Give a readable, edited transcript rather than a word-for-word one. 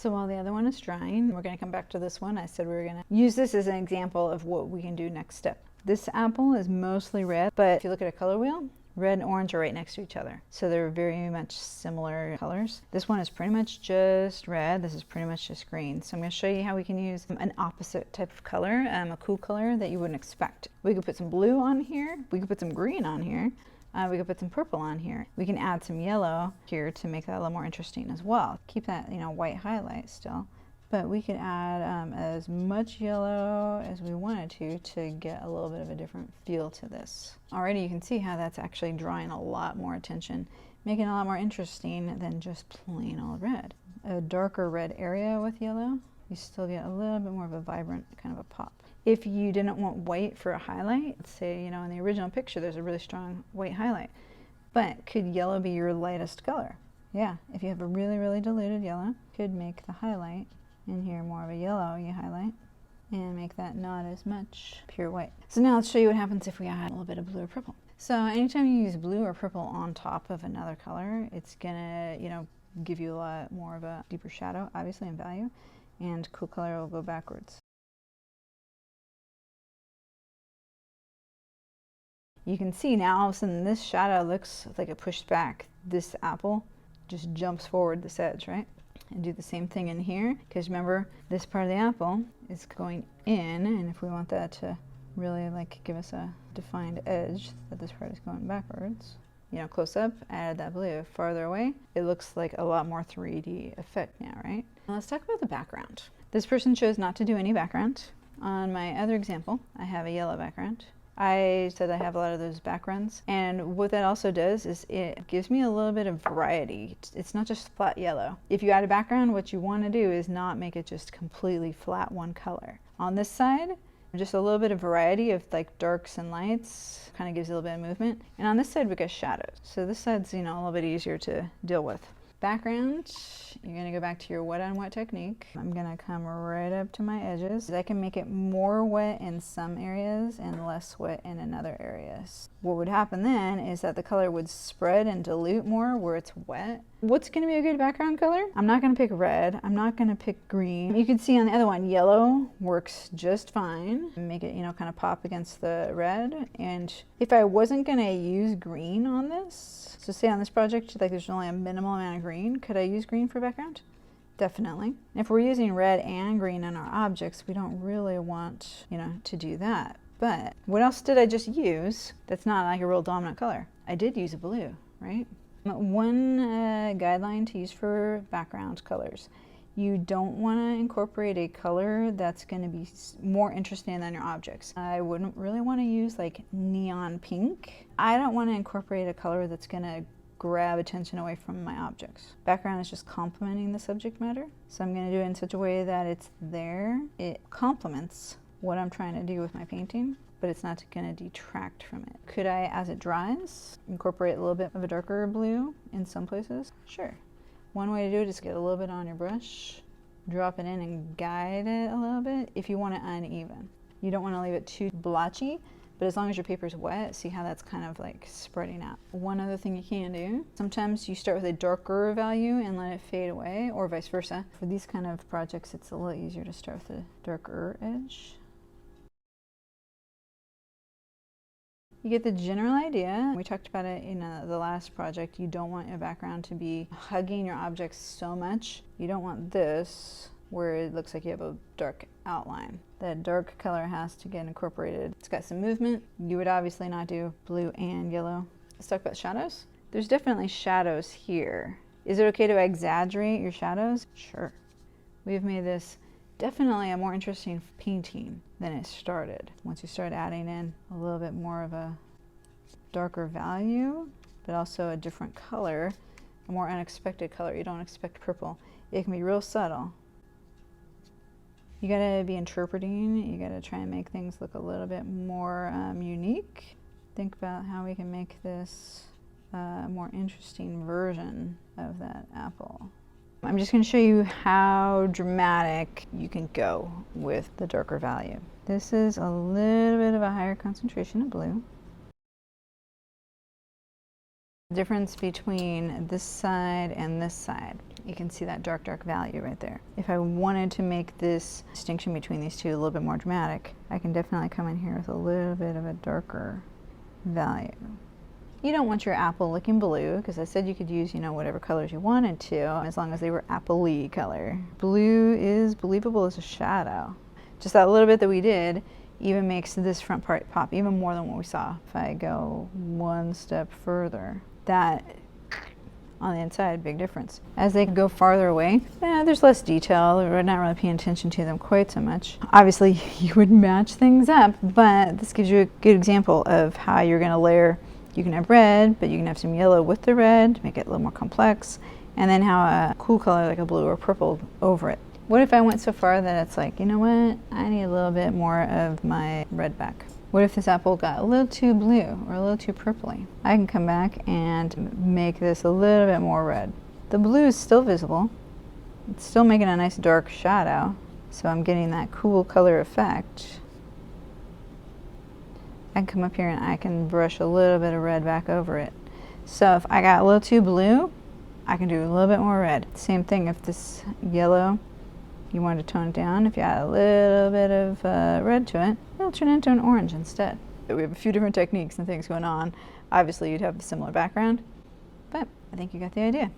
So while the other one is drying, we're going to come back to this one. I said we were going to use this as an example of what we can do next step. This apple is mostly red, but if you look at a color wheel, red and orange are right next to each other. So they're very much similar colors. This one is pretty much just red. This is pretty much just green. So I'm going to show you how we can use an opposite type of color, a cool color that you wouldn't expect. We could put some blue on here. We could put some green on here. We could put some purple on here. We can add some yellow here to make that a little more interesting as well. Keep that, white highlight still. But we could add as much yellow as we wanted to get a little bit of a different feel to this. Already you can see how that's actually drawing a lot more attention, making it a lot more interesting than just plain old red. A darker red area with yellow, you still get a little bit more of a vibrant kind of a pop. If you didn't want white for a highlight, let's say, in the original picture there's a really strong white highlight, but could yellow be your lightest color? Yeah, if you have a really, really diluted yellow, could make the highlight in here more of a yellow you highlight and make that not as much pure white. So now let's show you what happens if we add a little bit of blue or purple. So anytime you use blue or purple on top of another color, it's gonna, give you a lot more of a deeper shadow, obviously, in value, and cool color will go backwards. You can see now all of a sudden this shadow looks like it pushed back. This apple just jumps forward this edge, right? And do the same thing in here, because remember this part of the apple is going in, and if we want that to really give us a defined edge, that this part is going backwards. Close up, add that blue. Farther away, it looks like a lot more 3D effect now, right? Now let's talk about the background. This person chose not to do any background. On my other example, I have a yellow background. I said I have a lot of those backgrounds, and what that also does is it gives me a little bit of variety. It's not just flat yellow. If you add a background, what you want to do is not make it just completely flat one color. On this side, just a little bit of variety of darks and lights, kind of gives you a little bit of movement. And on this side we got shadows. So this side's a little bit easier to deal with. Background, you're going to go back to your wet on wet technique. I'm going to come right up to my edges. I can make it more wet in some areas and less wet in other areas. What would happen then is that the color would spread and dilute more where it's wet. What's going to be a good background color? I'm not going to pick red. I'm not going to pick green. You can see on the other one, yellow works just fine. Make it, kind of pop against the red. And if I wasn't going to use green on this, so say on this project, there's only a minimal amount of green, could I use green for background? Definitely. If we're using red and green in our objects, we don't really want, to do that. But what else did I just use that's not a real dominant color? I did use a blue, right? One guideline to use for background colors. You don't want to incorporate a color that's going to be more interesting than your objects. I wouldn't really want to use neon pink. I don't want to incorporate a color that's going to grab attention away from my objects. Background is just complementing the subject matter. So I'm going to do it in such a way that it's there. It complements what I'm trying to do with my painting, but it's not going to detract from it. Could I, as it dries, incorporate a little bit of a darker blue in some places? Sure. One way to do it is get a little bit on your brush, drop it in and guide it a little bit if you want it uneven. You don't want to leave it too blotchy, but as long as your paper's wet, see how that's kind of spreading out. One other thing you can do, sometimes you start with a darker value and let it fade away, or vice versa. For these kind of projects, it's a little easier to start with a darker edge. You get the general idea. We talked about it in the last project. You don't want your background to be hugging your objects so much. You don't want this where it looks like you have a dark outline. That dark color has to get incorporated. It's got some movement. You would obviously not do blue and yellow. Let's talk about shadows. There's definitely shadows here. Is it okay to exaggerate your shadows? Sure. We've made this definitely a more interesting painting than it started. Once you start adding in a little bit more of a darker value, but also a different color, a more unexpected color. You don't expect purple. It can be real subtle. You gotta be interpreting. You gotta try and make things look a little bit more unique. Think about how we can make this a more interesting version of that apple. I'm just going to show you how dramatic you can go with the darker value. This is a little bit of a higher concentration of blue. The difference between this side and this side. You can see that dark value right there. If I wanted to make this distinction between these two a little bit more dramatic, I can definitely come in here with a little bit of a darker value. You don't want your apple looking blue, because I said you could use, you know, whatever colors you wanted to, as long as they were apple-y color. Blue is believable as a shadow. Just that little bit that we did even makes this front part pop even more than what we saw. If I go one step further, that on the inside, big difference. As they go farther away, there's less detail. We're not really paying attention to them quite so much. Obviously, you would match things up, but this gives you a good example of how you're going to layer. You can have red, but you can have some yellow with the red to make it a little more complex, and then have a cool color like a blue or purple over it. What if I went so far that it's like, you know what, I need a little bit more of my red back? What if this apple got a little too blue or a little too purpley? I can come back and make this a little bit more red. The blue is still visible. It's still making a nice dark shadow, so I'm getting that cool color effect. I can come up here and I can brush a little bit of red back over it. So if I got a little too blue, I can do a little bit more red. Same thing if this yellow, you want to tone it down. If you add a little bit of red to it, it'll turn into an orange instead. We have a few different techniques and things going on. Obviously, you'd have a similar background, but I think you got the idea.